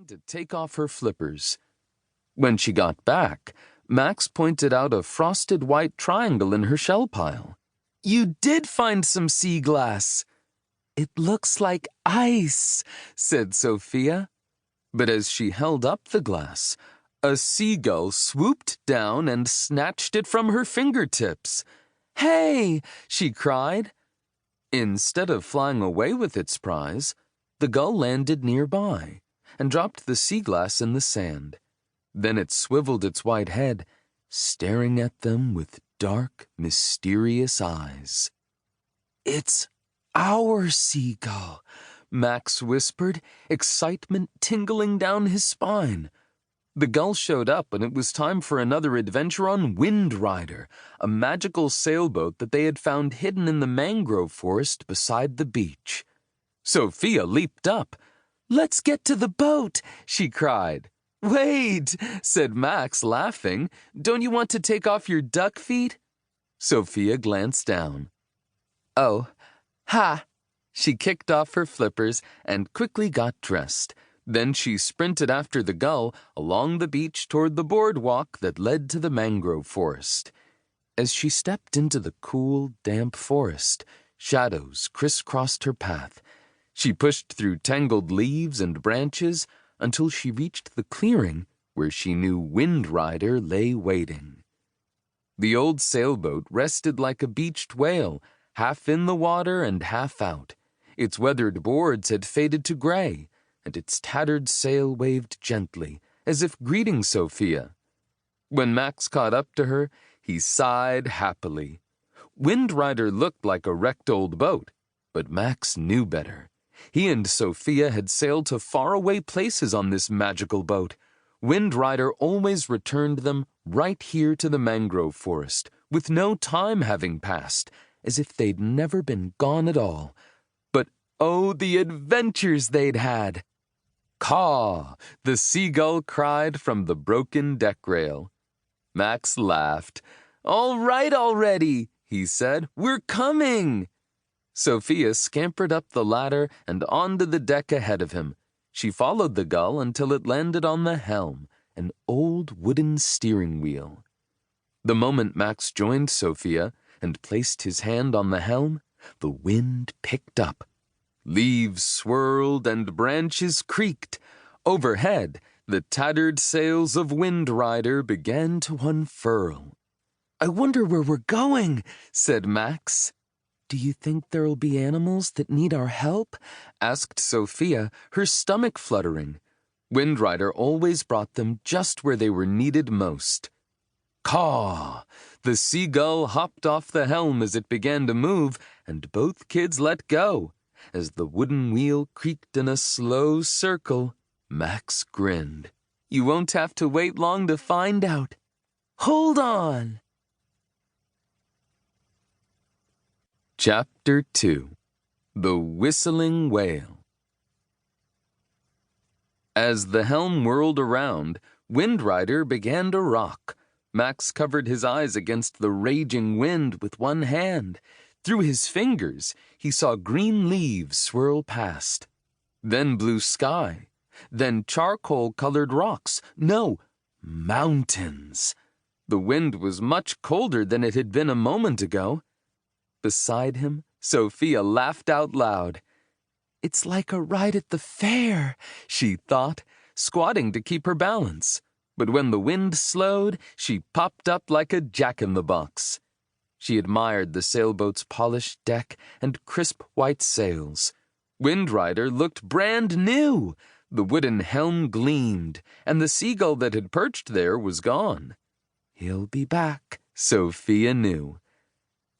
to take off her flippers. When she got back, Max pointed out a frosted white triangle in her shell pile. "You did find some sea glass." "It looks like ice," said Sofia. But as she held up the glass, a seagull swooped down and snatched it from her fingertips. "Hey!" she cried. Instead of flying away with its prize, the gull landed nearby and dropped the sea glass in the sand. Then it swiveled its white head, staring at them with dark, mysterious eyes. "It's our seagull," Max whispered, excitement tingling down his spine. The gull showed up, and it was time for another adventure on Wind Rider, a magical sailboat that they had found hidden in the mangrove forest beside the beach. Sofia leaped up. "Let's get to the boat," she cried. "Wait," said Max, laughing. "Don't you want to take off your duck feet?" Sofia glanced down. "Oh, ha!" She kicked off her flippers and quickly got dressed. Then she sprinted after the gull along the beach toward the boardwalk that led to the mangrove forest. As she stepped into the cool, damp forest, shadows crisscrossed her path. She pushed through tangled leaves and branches until she reached the clearing where she knew Wind Rider lay waiting. The old sailboat rested like a beached whale, half in the water and half out. Its weathered boards had faded to gray, and its tattered sail waved gently, as if greeting Sofia. When Max caught up to her, he sighed happily. Wind Rider looked like a wrecked old boat, but Max knew better. He and Sofia had sailed to faraway places on this magical boat. Wind Rider always returned them right here to the mangrove forest, with no time having passed, as if they'd never been gone at all. But oh, the adventures they'd had! "Caw!" the seagull cried from the broken deck rail. Max laughed. "All right already," he said. "We're coming." Sofia scampered up the ladder and onto the deck ahead of him. She followed the gull until it landed on the helm, an old wooden steering wheel. The moment Max joined Sofia and placed his hand on the helm, the wind picked up. Leaves swirled and branches creaked. Overhead, the tattered sails of Wind Rider began to unfurl. "I wonder where we're going," said Max. "Do you think there'll be animals that need our help?" asked Sofia, her stomach fluttering. Wind Rider always brought them just where they were needed most. "Caw!" The seagull hopped off the helm as it began to move, and both kids let go. As the wooden wheel creaked in a slow circle, Max grinned. "You won't have to wait long to find out. Hold on!" Chapter 2. The Whistling Whale. As the helm whirled around, Wind Rider began to rock. Max covered his eyes against the raging wind with one hand. Through his fingers, he saw green leaves swirl past. Then blue sky. Then charcoal-colored rocks. No, mountains. The wind was much colder than it had been a moment ago. Beside him, Sofia laughed out loud. "It's like a ride at the fair," she thought, squatting to keep her balance. But when the wind slowed, she popped up like a jack-in-the-box. She admired the sailboat's polished deck and crisp white sails. Wind Rider looked brand new. The wooden helm gleamed, and the seagull that had perched there was gone. He'll be back, Sofia knew.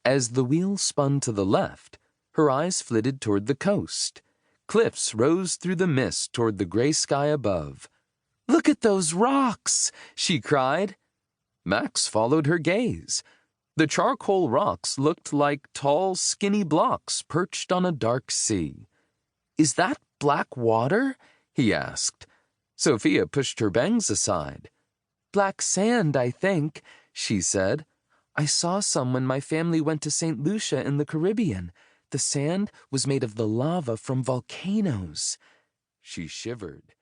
As the wheel spun to the left, her eyes flitted toward the coast. Cliffs rose through the mist toward the gray sky above. "Look at those rocks!" she cried. Max followed her gaze. The charcoal rocks looked like tall, skinny blocks perched on a dark sea. "Is that black water?" he asked. Sofia pushed her bangs aside. "Black sand, I think," she said. "I saw some when my family went to St. Lucia in the Caribbean. The sand was made of the lava from volcanoes." She shivered.